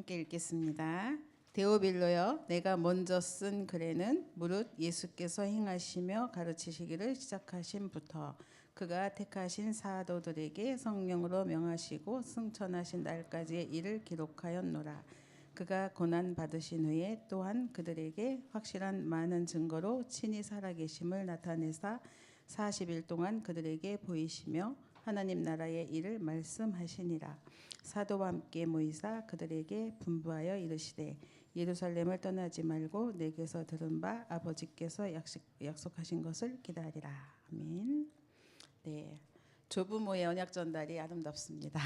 함께 읽겠습니다. 데오빌로여, 내가 먼저 쓴 글에는 무릇 예수께서 행하시며 가르치시기를 시작하신부터 그가 택하신 사도들에게 성령으로 명하시고 승천하신 날까지의 일을 기록하였노라. 그가 고난 받으신 후에 또한 그들에게 확실한 많은 증거로 친히 살아계심을 나타내사 40일 동안 그들에게 보이시며 하나님 나라의 일을 말씀하시니라. 사도와 함께 모이사 그들에게 분부하여 이르시되 예루살렘을 떠나지 말고 내게서 들은 바 아버지께서 약속하신 것을 기다리라. 아멘. 네, 조부모의 언약 전달이 아름답습니다.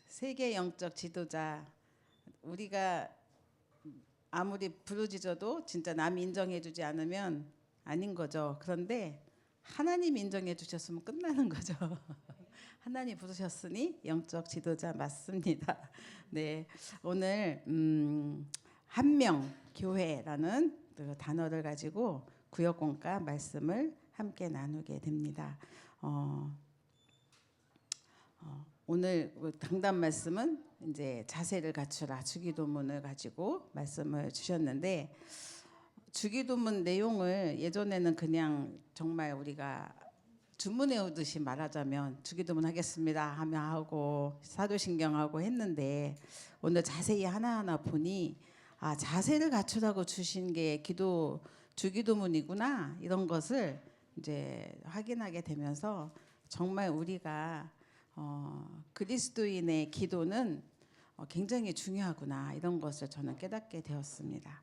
세계 영적 지도자, 우리가 아무리 부르짖어도 진짜 남이 인정해주지 않으면 아닌 거죠. 그런데 하나님 인정해 주셨으면 끝나는 거죠. 하나님 부르셨으니 영적 지도자 맞습니다. 네, 오늘 한명 교회라는 그 단어를 가지고 구역공과 말씀을 함께 나누게 됩니다. 오늘 강단 말씀은 이제 자세를 갖추라 주기도문을 가지고 말씀을 주셨는데, 주기도문 내용을 예전에는 그냥 정말 우리가 주문해 오듯이 말하자면 주기도문 하겠습니다 하며 하고 사도신경하고 했는데, 오늘 자세히 하나하나 보니 아, 자세를 갖추라고 주신 게 주기도문이구나, 이런 것을 이제 확인하게 되면서 정말 우리가 그리스도인의 기도는 굉장히 중요하구나, 이런 것을 저는 깨닫게 되었습니다.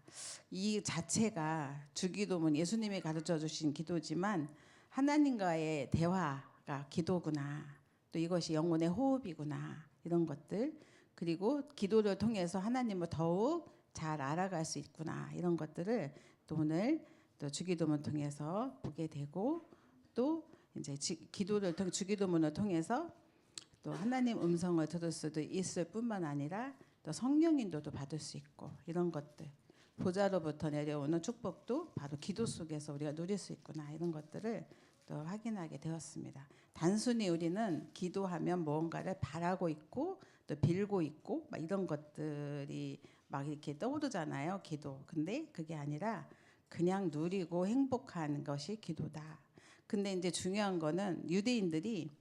이 자체가 주기도문, 예수님이 가르쳐 주신 기도지만 하나님과의 대화가 기도구나, 또 이것이 영혼의 호흡이구나, 이런 것들, 그리고 기도를 통해서 하나님을 더욱 잘 알아갈 수 있구나, 이런 것들을 또 오늘 또 주기도문 통해서 보게 되고, 또 이제 주기도문을 통해서 또 하나님 음성을 들을 수도 있을 뿐만 아니라 또 성령 인도도 받을 수 있고, 이런 것들, 보좌로부터 내려오는 축복도 바로 기도 속에서 우리가 누릴 수 있구나, 이런 것들을 또 확인하게 되었습니다. 단순히 우리는 기도하면 무언가를 바라고 있고 또 빌고 있고 막 이런 것들이 막 이렇게 떠오르잖아요, 기도. 근데 그게 아니라 그냥 누리고 행복한 것이 기도다. 근데 이제 중요한 거는 유대인들이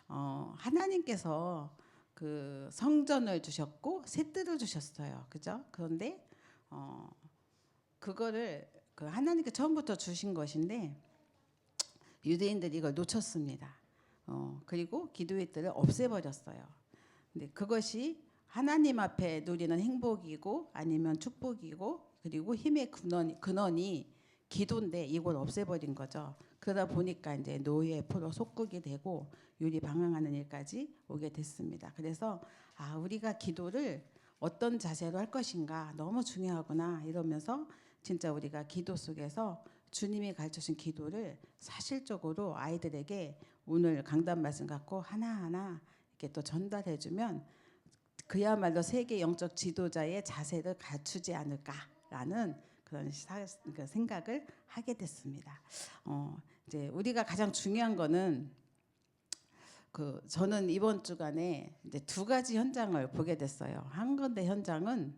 하나님께서 그 성전을 주셨고 셋들을 주셨어요, 그죠? 그런데 그거를 그 하나님께 처음부터 주신 것인데 유대인들이 이걸 놓쳤습니다. 그리고 기도의 뜰을 없애버렸어요. 근데 그것이 하나님 앞에 누리는 행복이고 아니면 축복이고 그리고 힘의 근원이 기도인데 이걸 없애버린 거죠. 그러다 보니까 이제 노예 포로 속국이 되고 유리 방황하는 일까지 오게 됐습니다. 그래서 아, 우리가 기도를 어떤 자세로 할 것인가 너무 중요하구나, 이러면서 진짜 우리가 기도 속에서 주님이 가르쳐준 기도를 사실적으로 아이들에게 오늘 강단 말씀 갖고 하나하나 이렇게 또 전달해주면 그야말로 세계 영적 지도자의 자세를 갖추지 않을까라는 그런 생각을 하게 됐습니다. 이제 우리가 가장 중요한 거는 저는 이번 주간에 이제 두 가지 현장을 보게 됐어요. 한 건데 현장은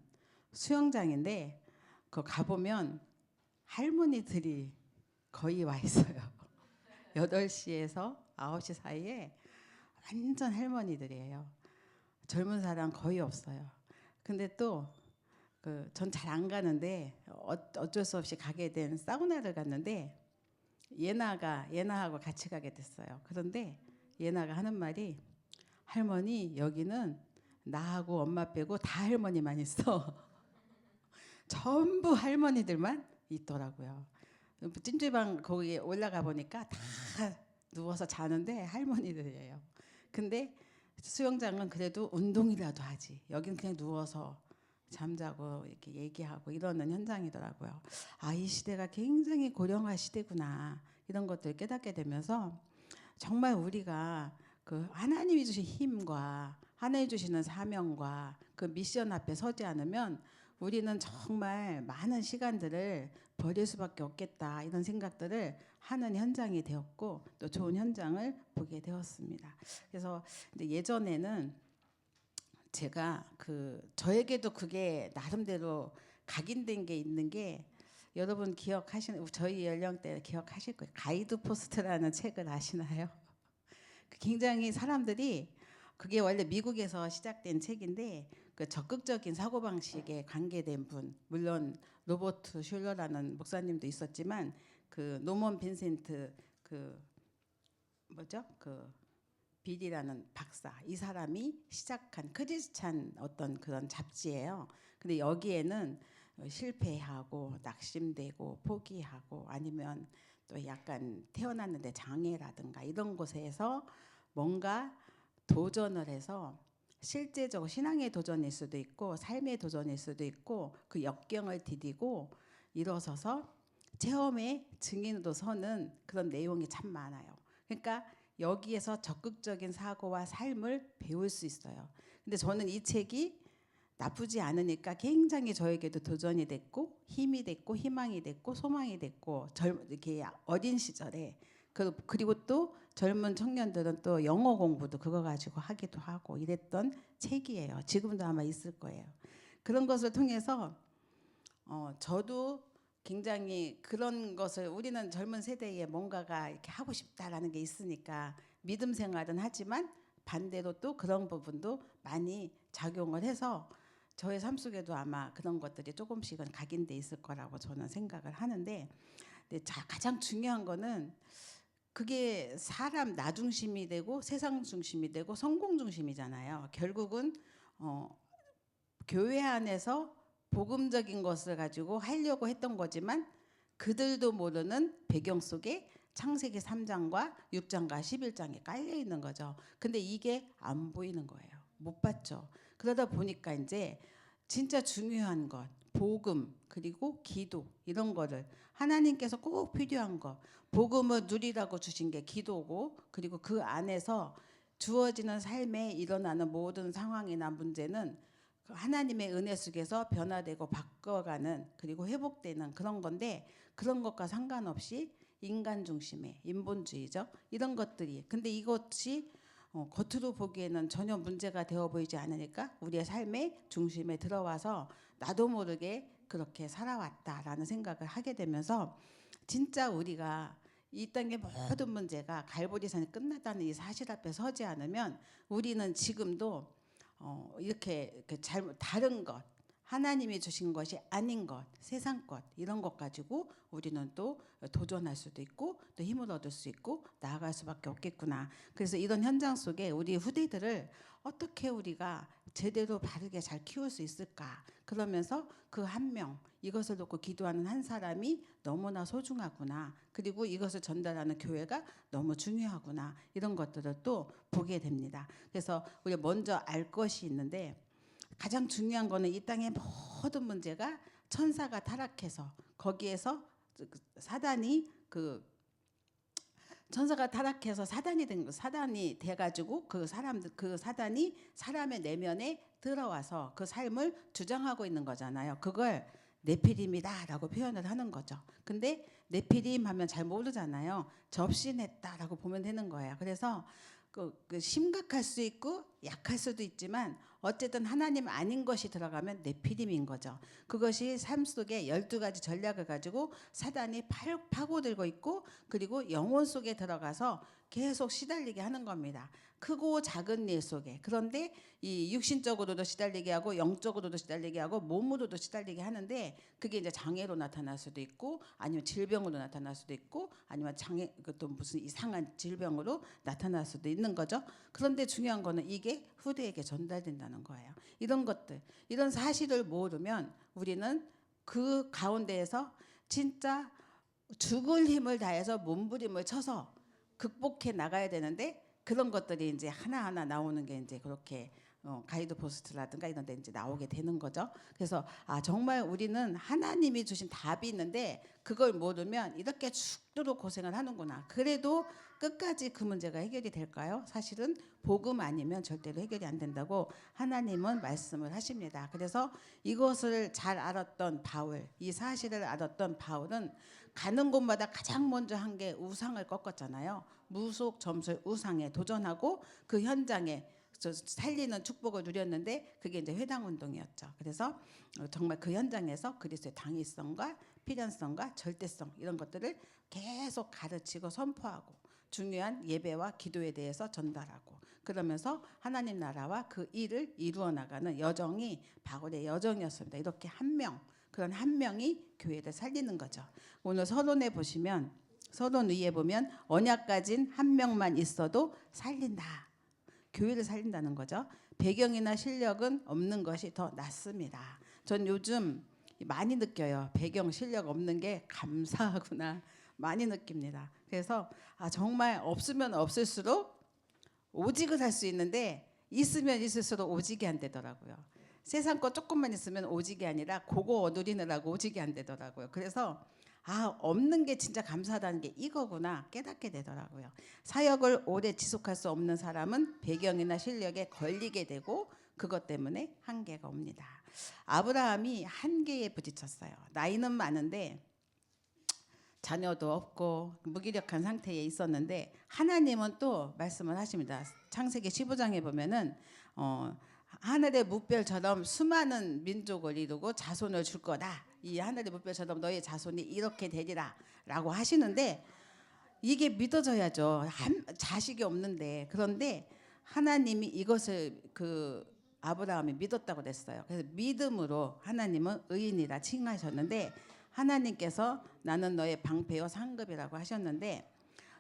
수영장인데 그 가보면 할머니들이 거의 와 있어요. 8시에서 9시 사이에 완전 할머니들이에요. 젊은 사람 거의 없어요. 근데 또 전 잘 안 가는데 어쩔 수 없이 가게 된 사우나를 갔는데 예나하고 같이 가게 됐어요. 그런데 예나가 하는 말이, 할머니 여기는 나하고 엄마 빼고 다 할머니만 있어. 전부 할머니들만 있더라고요. 찜질방 거기에 올라가 보니까 다 누워서 자는데 할머니들이에요. 근데 수영장은 그래도 운동이라도 하지, 여기는 그냥 누워서 잠자고 이렇게 얘기하고 이러는 현장이더라고요. 아, 이 시대가 굉장히 고령화 시대구나, 이런 것들을 깨닫게 되면서 정말 우리가 그 하나님이 주신 힘과 하나님이 주시는 사명과 그 미션 앞에 서지 않으면 우리는 정말 많은 시간들을 버릴 수밖에 없겠다, 이런 생각들을 하는 현장이 되었고 또 좋은 현장을 보게 되었습니다. 그래서 예전에는 제가 저에게도 그게 나름대로 각인된 게 있는 게 여러분 기억하시는 저희 연령대 기억하실 거예요. 가이드 포스트라는 책을 아시나요? 굉장히 사람들이 그게 원래 미국에서 시작된 책인데 그 적극적인 사고방식에 관계된 분 물론 로버트 슐러라는 목사님도 있었지만 그 노먼 빈센트 그 뭐죠 그 빌이라는 박사 이 사람이 시작한 크리스찬 어떤 그런 잡지예요. 근데 여기에는 실패하고 낙심되고 포기하고 아니면 또 약간 태어났는데 장애라든가 이런 곳에서 뭔가 도전을 해서 실제적으로 신앙의 도전일 수도 있고 삶의 도전일 수도 있고 그 역경을 디디고 일어서서 체험의 증인으로 서는 그런 내용이 참 많아요. 그러니까 여기에서 적극적인 사고와 삶을 배울 수 있어요. 근데 저는 이 책이 나쁘지 않으니까 굉장히 저에게도 도전이 됐고 힘이 됐고 희망이 됐고 소망이 됐고 이렇게 어린 시절에 그리고 또 젊은 청년들은 또 영어 공부도 그거 가지고 하기도 하고 이랬던 책이에요. 지금도 아마 있을 거예요. 그런 것을 통해서 저도 굉장히 그런 것을 우리는 젊은 세대에 뭔가가 이렇게 하고 싶다라는 게 있으니까 믿음 생활은 하지만 반대로 또 그런 부분도 많이 작용을 해서 저의 삶 속에도 아마 그런 것들이 조금씩은 각인돼 있을 거라고 저는 생각을 하는데 가장 중요한 거는 그게 사람 나 중심이 되고 세상 중심이 되고 성공 중심이잖아요. 결국은 교회 안에서 복음적인 것을 가지고 하려고 했던 거지만 그들도 모르는 배경 속에 창세기 3장과 6장과 11장에 깔려 있는 거죠. 근데 이게 안 보이는 거예요. 못 봤죠. 그러다 보니까 이제 진짜 중요한 것, 복음 그리고 기도 이런 거를 하나님께서 꼭 필요한 거, 복음을 누리라고 주신 게 기도고 그리고 그 안에서 주어지는 삶에 일어나는 모든 상황이나 문제는 하나님의 은혜 속에서 변화되고 바꿔가는 그리고 회복되는 그런 건데 그런 것과 상관없이 인간 중심의 인본주의죠. 이런 것들이 근데 이것이 겉으로 보기에는 전혀 문제가 되어 보이지 않으니까 우리의 삶의 중심에 들어와서 나도 모르게 그렇게 살아왔다라는 생각을 하게 되면서 진짜 우리가 이 땅의 모든 문제가 갈보리산이 끝났다는 이 사실 앞에 서지 않으면 우리는 지금도 이렇게 다른 것 하나님이 주신 것이 아닌 것 세상 것 이런 것 가지고 우리는 또 도전할 수도 있고 또 힘을 얻을 수 있고 나아갈 수밖에 없겠구나. 그래서 이런 현장 속에 우리 후대들을 어떻게 우리가 제대로 바르게 잘 키울 수 있을까. 그러면서 그 한 명 이것을 놓고 기도하는 한 사람이 너무나 소중하구나. 그리고 이것을 전달하는 교회가 너무 중요하구나. 이런 것들을 또 보게 됩니다. 그래서 우리가 먼저 알 것이 있는데 가장 중요한 거는 이 땅의 모든 문제가 천사가 타락해서 거기에서 사단이 천사가 타락해서 사단이 돼가지고 그 사단이 사람의 내면에 들어와서 그 삶을 주장하고 있는 거잖아요. 그걸 네피림이다라고 표현을 하는 거죠. 근데 네피림 하면 잘 모르잖아요. 접신했다라고 보면 되는 거예요. 그래서 심각할 수 있고 약할 수도 있지만 어쨌든 하나님 아닌 것이 들어가면 네피림인 거죠. 그것이 삶 속에 12가지 전략을 가지고 사단이 파고들고 있고 그리고 영혼 속에 들어가서 계속 시달리게 하는 겁니다. 크고 작은 일 속에. 그런데 이 육신적으로도 시달리게 하고 영적으로도 시달리게 하고 몸으로도 시달리게 하는데 그게 이제 장애로 나타날 수도 있고 아니면 질병으로 나타날 수도 있고 아니면 또 무슨 이상한 질병으로 나타날 수도 있는 거죠. 그런데 중요한 거는 이게 후대에게 전달된다는 거예요. 이런 것들, 이런 사실을 모르면 우리는 그 가운데에서 진짜 죽을 힘을 다해서 몸부림을 쳐서 극복해 나가야 되는데 그런 것들이 이제 하나하나 나오는 게 이제 그렇게 가이드 포스트라든가 이런 데 이제 나오게 되는 거죠. 그래서 정말 우리는 하나님이 주신 답이 있는데 그걸 모르면 이렇게 죽도록 고생을 하는구나. 그래도 끝까지 그 문제가 해결이 될까요? 사실은 복음 아니면 절대로 해결이 안 된다고 하나님은 말씀을 하십니다. 그래서 이것을 잘 알았던 바울, 이 사실을 알았던 바울은 가는 곳마다 가장 먼저 한 게 우상을 꺾었잖아요. 무속 점술 우상에 도전하고 그 현장에 살리는 축복을 누렸는데 그게 이제 회당 운동이었죠. 그래서 정말 그 현장에서 그리스도의 당위성과 필연성과 절대성 이런 것들을 계속 가르치고 선포하고 중요한 예배와 기도에 대해서 전달하고 그러면서 하나님 나라와 그 일을 이루어 나가는 여정이 바울의 여정이었습니다. 이렇게 그런 한 명이 교회를 살리는 거죠. 오늘 서론에 보시면 서론 위에 보면 언약 가진 한 명만 있어도 살린다. 교회를 살린다는 거죠. 배경이나 실력은 없는 것이 더 낫습니다. 전 요즘 많이 느껴요. 배경 실력 없는 게 감사하구나 많이 느낍니다. 그래서 정말 없으면 없을수록 오직을 할 수 있는데 있으면 있을수록 오직이 안 되더라고요. 세상 거 조금만 있으면 오직이 아니라 그거 누리느라고 오직이 안 되더라고요. 그래서 없는 게 진짜 감사하다는 게 이거구나 깨닫게 되더라고요. 사역을 오래 지속할 수 없는 사람은 배경이나 실력에 걸리게 되고 그것 때문에 한계가 옵니다. 아브라함이 한계에 부딪혔어요. 나이는 많은데 자녀도 없고 무기력한 상태에 있었는데 하나님은 또 말씀을 하십니다. 창세기 15장에 보면은 하늘의 무별처럼 수많은 민족을 이루고 자손을 줄 거다. 이 하늘의 무별처럼 너의 자손이 이렇게 되리라 라고 하시는데 이게 믿어져야죠. 자식이 없는데. 그런데 하나님이 이것을 아브라함이 믿었다고 그랬어요. 그래서 믿음으로 하나님은 의인이라 칭하셨는데 하나님께서 나는 너의 방패요 상급이라고 하셨는데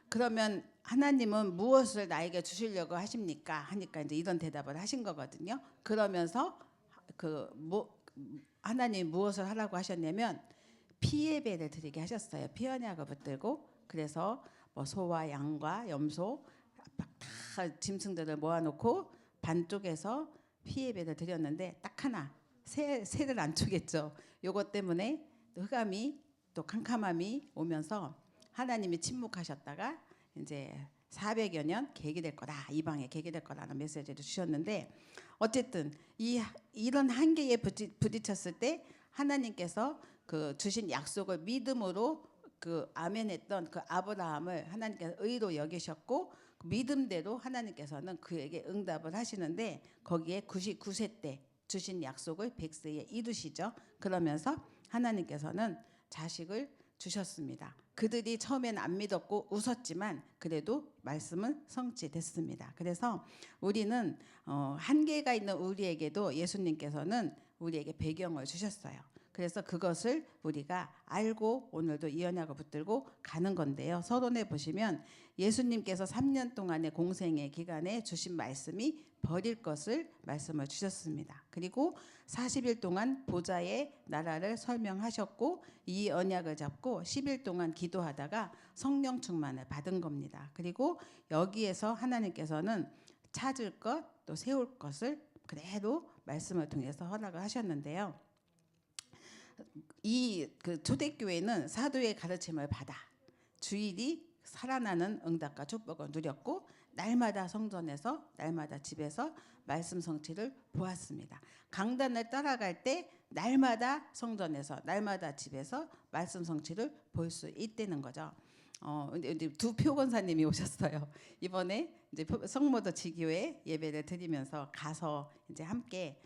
그러면 하나님은 무엇을 나에게 주시려고 하십니까? 하니까 이제 이런 대답을 하신 거거든요. 그러면서 하나님 무엇을 하라고 하셨냐면 피예배를 드리게 하셨어요. 피 언약을 붙들고 그래서 소와 양과 염소 다 짐승들을 모아놓고 반쪽에서 피예배를 드렸는데 딱 하나 새를 안 주겠죠. 요것 때문에 흑암이 또 캄캄함이 오면서 하나님이 침묵하셨다가 이제 400여 년 계기될 거다. 이방에 계기될 거라는 메시지를 주셨는데 어쨌든 이런 한계에 부딪혔을 때 하나님께서 주신 약속을 믿음으로 아멘했던 아브라함을 하나님께서 의로 여기셨고 믿음대로 하나님께서는 그에게 응답을 하시는데 거기에 99세 때 주신 약속을 100세에 이루시죠. 그러면서 하나님께서는 자식을 주셨습니다. 그들이 처음엔 안 믿었고 웃었지만 그래도 말씀은 성취됐습니다. 그래서 우리는 한계가 있는 우리에게도 예수님께서는 우리에게 배경을 주셨어요. 그래서 그것을 우리가 알고 오늘도 이 언약을 붙들고 가는 건데요. 서론에 보시면 예수님께서 3년 동안의 공생의 기간에 주신 말씀이 버릴 것을 말씀을 주셨습니다. 그리고 40일 동안 보좌의 나라를 설명하셨고 이 언약을 잡고 10일 동안 기도하다가 성령 충만을 받은 겁니다. 그리고 여기에서 하나님께서는 찾을 것 또 세울 것을 그대로 말씀을 통해서 허락을 하셨는데요. 이 초대교회는 사도의 가르침을 받아 주일이 살아나는 응답과 축복을 누렸고 날마다 성전에서 날마다 집에서 말씀 성취를 보았습니다. 강단을 따라갈 때 날마다 성전에서 날마다 집에서 말씀 성취를 볼 수 있다는 거죠. 이제 두 표건사님이 오셨어요. 이번에 이제 성모도 지교회 예배를 드리면서 가서 이제 함께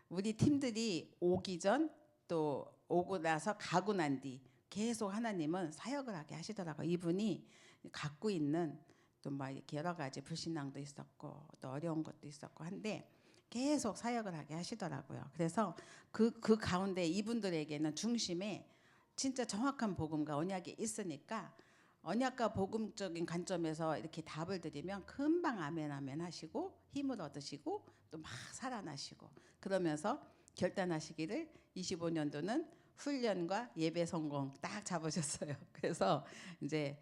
우리 팀들이 오기 전 또 오고 나서 가고 난 뒤 계속 하나님은 사역을 하게 하시더라고요. 이분이 갖고 있는 또 막 이렇게 여러 가지 불신앙도 있었고 또 어려운 것도 있었고 한데 계속 사역을 하게 하시더라고요. 그래서 그 가운데 이분들에게는 중심에 진짜 정확한 복음과 언약이 있으니까 언약과 복음적인 관점에서 이렇게 답을 드리면 금방 아멘 아멘 하시고 힘을 얻으시고 또 막 살아나시고 그러면서 결단하시기를 25년도는 훈련과 예배 성공 딱 잡으셨어요. 그래서 이제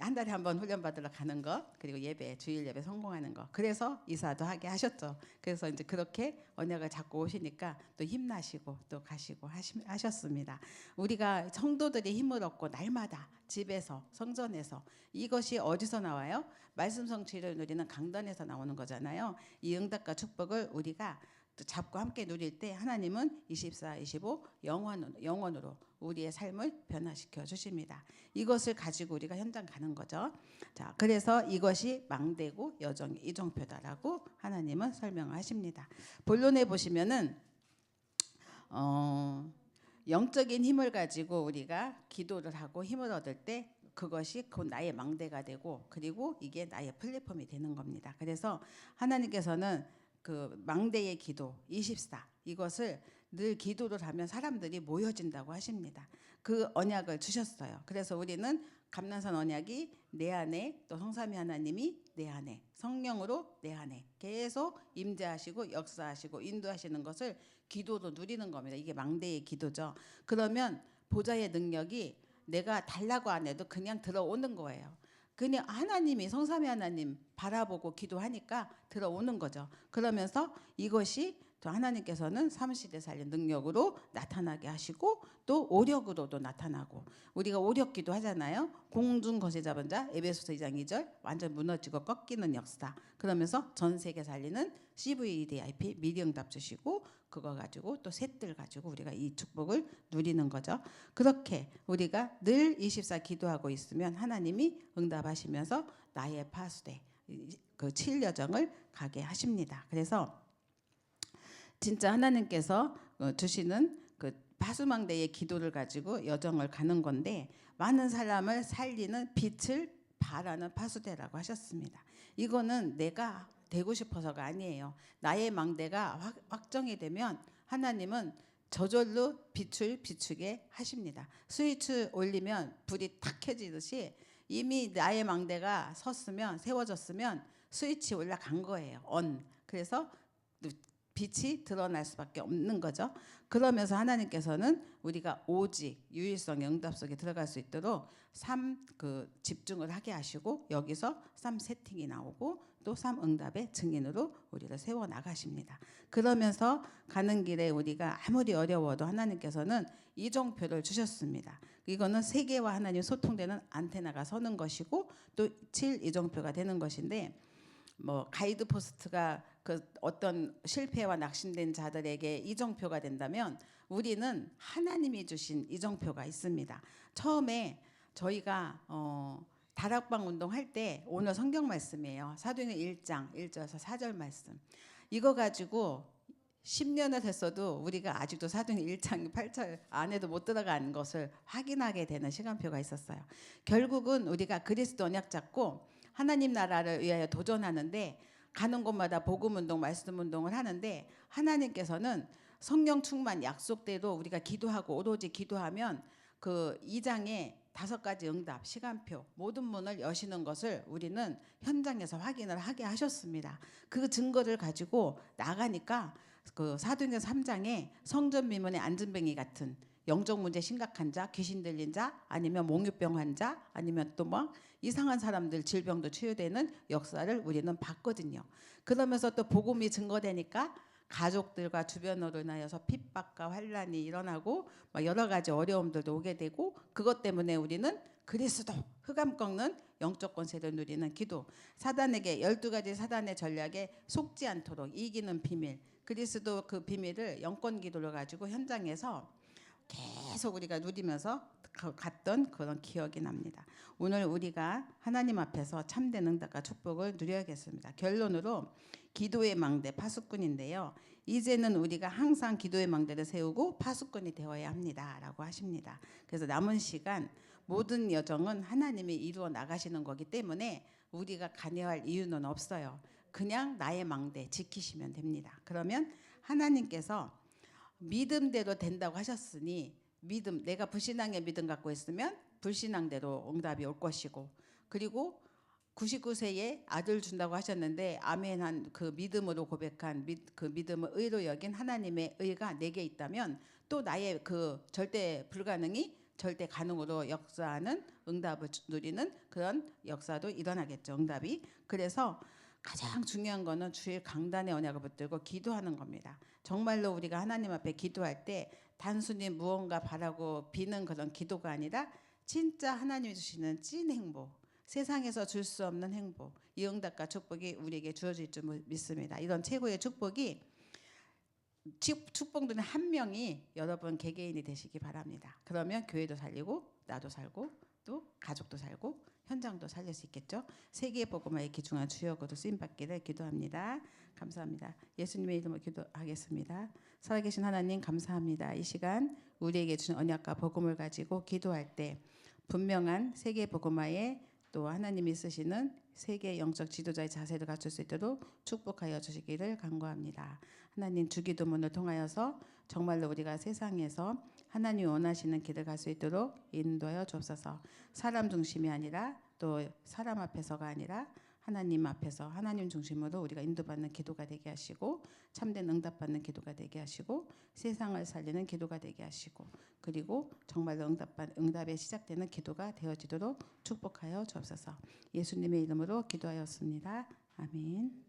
한 달에 한 번 훈련 받으러 가는 것 그리고 예배 주일 예배 성공하는 것 그래서 이사도 하게 하셨죠. 그래서 이제 그렇게 언약을 잡고 오시니까 또 힘나시고 또 가시고 하셨습니다. 우리가 성도들이 힘을 얻고 날마다 집에서 성전에서 이것이 어디서 나와요? 말씀 성취를 누리는 강단에서 나오는 거잖아요. 이 응답과 축복을 우리가 잡고 함께 누릴 때 하나님은 24, 25 영원으로 우리의 삶을 변화시켜 주십니다. 이것을 가지고 우리가 현장 가는 거죠. 자, 그래서 이것이 망대고 여정의 이정표다라고 하나님은 설명하십니다. 본론에 보시면은 영적인 힘을 가지고 우리가 기도를 하고 힘을 얻을 때 그것이 곧 나의 망대가 되고 그리고 이게 나의 플랫폼이 되는 겁니다. 그래서 하나님께서는 그 망대의 기도 24 이것을 늘 기도를 하면 사람들이 모여진다고 하십니다. 그 언약을 주셨어요. 그래서 우리는 감난산 언약이 내 안에 또 성삼위 하나님이 내 안에 성령으로 내 안에 계속 임재하시고 역사하시고 인도하시는 것을 기도로 누리는 겁니다. 이게 망대의 기도죠. 그러면 보좌의 능력이 내가 달라고 안 해도 그냥 들어오는 거예요. 그냥 하나님이 성삼위 하나님 바라보고 기도하니까 들어오는 거죠. 그러면서 이것이 또 하나님께서는 사무실에 살린 능력으로 나타나게 하시고 또 오력으로도 나타나고 우리가 오력기도 하잖아요. 공중 거세 잡은 자 에베소서 2장 2절 완전 무너지고 꺾이는 역사. 그러면서 전 세계 살리는 CVDIP 미리 응답 주시고 그거 가지고 또 셋들 가지고 우리가 이 축복을 누리는 거죠. 그렇게 우리가 늘 24 기도하고 있으면 하나님이 응답하시면서 나의 파수대 그 7여정을 가게 하십니다. 그래서 진짜 하나님께서 주시는 그 파수망대의 기도를 가지고 여정을 가는 건데 많은 사람을 살리는 빛을 발하는 파수대라고 하셨습니다. 이거는 내가 되고 싶어서가 아니에요. 나의 망대가 확정이 되면 하나님은 저절로 빛을 비추게 하십니다. 스위치 올리면 불이 탁 켜지듯이 이미 나의 망대가 섰으면 세워졌으면 스위치 올라간 거예요. on. 그래서 빛이 드러날 수밖에 없는 거죠. 그러면서 하나님께서는 우리가 오직 유일성 응답 속에 들어갈 수 있도록 3 집중을 하게 하시고 여기서 3 세팅이 나오고 또 3 응답의 증인으로 우리를 세워 나가십니다. 그러면서 가는 길에 우리가 아무리 어려워도 하나님께서는 이정표를 주셨습니다. 이거는 세계와 하나님 소통되는 안테나가 서는 것이고 또 7 이정표가 되는 것인데 뭐 가이드 포스트가 그 어떤 실패와 낙심된 자들에게 이정표가 된다면 우리는 하나님이 주신 이정표가 있습니다. 처음에 저희가 다락방 운동할 때 오늘 성경 말씀이에요. 사도행전 1장 1절에서 4절 말씀. 이거 가지고 10년을 했어도 우리가 아직도 사도행전 1장 8절 안에도 못 들어간 것을 확인하게 되는 시간표가 있었어요. 결국은 우리가 그리스도 언약 잡고 하나님 나라를 위하여 도전하는데 가는 곳마다 복음 운동, 말씀 운동을 하는데 하나님께서는 성령 충만 약속대로 우리가 기도하고 오로지 기도하면 그 2장에 5가지 응답, 시간표, 모든 문을 여시는 것을 우리는 현장에서 확인을 하게 하셨습니다. 그 증거를 가지고 나가니까 그 사도행전 3장에 성전 미문의 안진뱅이 같은 영적 문제 심각한 자, 귀신 들린 자, 아니면 몽유병 환자, 아니면 또 뭐 이상한 사람들 질병도 치유되는 역사를 우리는 봤거든요. 그러면서 또 복음이 증거되니까 가족들과 주변으로 인하여서 핍박과 환란이 일어나고 여러 가지 어려움들도 오게 되고 그것 때문에 우리는 그리스도 흑암 꺾는 영적 권세를 누리는 기도, 사단에게 12가지 사단의 전략에 속지 않도록 이기는 비밀, 그리스도 그 비밀을 영권 기도를 가지고 현장에서 계속 우리가 누리면서 갔던 그런 기억이 납니다. 오늘 우리가 하나님 앞에서 참된 응답과 축복을 누려야겠습니다. 결론으로 기도의 망대 파수꾼인데요. 이제는 우리가 항상 기도의 망대를 세우고 파수꾼이 되어야 합니다. 라고 하십니다. 그래서 남은 시간 모든 여정은 하나님이 이루어 나가시는 거기 때문에 우리가 관여할 이유는 없어요. 그냥 나의 망대 지키시면 됩니다. 그러면 하나님께서 믿음대로 된다고 하셨으니 믿음, 내가 불신앙의 믿음 갖고 있으면 불신앙대로 응답이 올 것이고 그리고 99세에 아들 준다고 하셨는데 아멘한 그 믿음으로 고백한 그 믿음을 의로 여긴 하나님의 의가 내게 있다면 또 나의 그 절대 불가능이 절대 가능으로 역사하는 응답을 누리는 그런 역사도 일어나겠죠. 응답이. 그래서 가장 중요한 거는 주일 강단의 언약을 붙들고 기도하는 겁니다. 정말로 우리가 하나님 앞에 기도할 때 단순히 무언가 바라고 비는 그런 기도가 아니라 진짜 하나님이 주시는 찐 행복, 세상에서 줄 수 없는 행복, 이 응답과 축복이 우리에게 주어질 줄 믿습니다. 이런 최고의 축복이 축복되는 한 명이 여러분 개개인이 되시기 바랍니다. 그러면 교회도 살리고 나도 살고 또 가족도 살고 현장도 살릴 수 있겠죠. 세계의 복음화의 귀중한 주역으로 쓰임받기를 기도합니다. 감사합니다. 예수님의 이름으로 기도하겠습니다. 살아계신 하나님 감사합니다. 이 시간 우리에게 주신 언약과 복음을 가지고 기도할 때 분명한 세계의 복음화에 또 하나님이 쓰시는 세계 영적 지도자의 자세를 갖출 수 있도록 축복하여 주시기를 간구합니다. 하나님 주기도문을 통하여서 정말로 우리가 세상에서 하나님이 원하시는 길을 갈 수 있도록 인도하여 주옵소서. 사람 중심이 아니라 또 사람 앞에서가 아니라 하나님 앞에서 하나님 중심으로 우리가 인도받는 기도가 되게 하시고 참된 응답받는 기도가 되게 하시고 세상을 살리는 기도가 되게 하시고 그리고 정말로 응답에 시작되는 기도가 되어지도록 축복하여 주옵소서. 예수님의 이름으로 기도하였습니다. 아멘.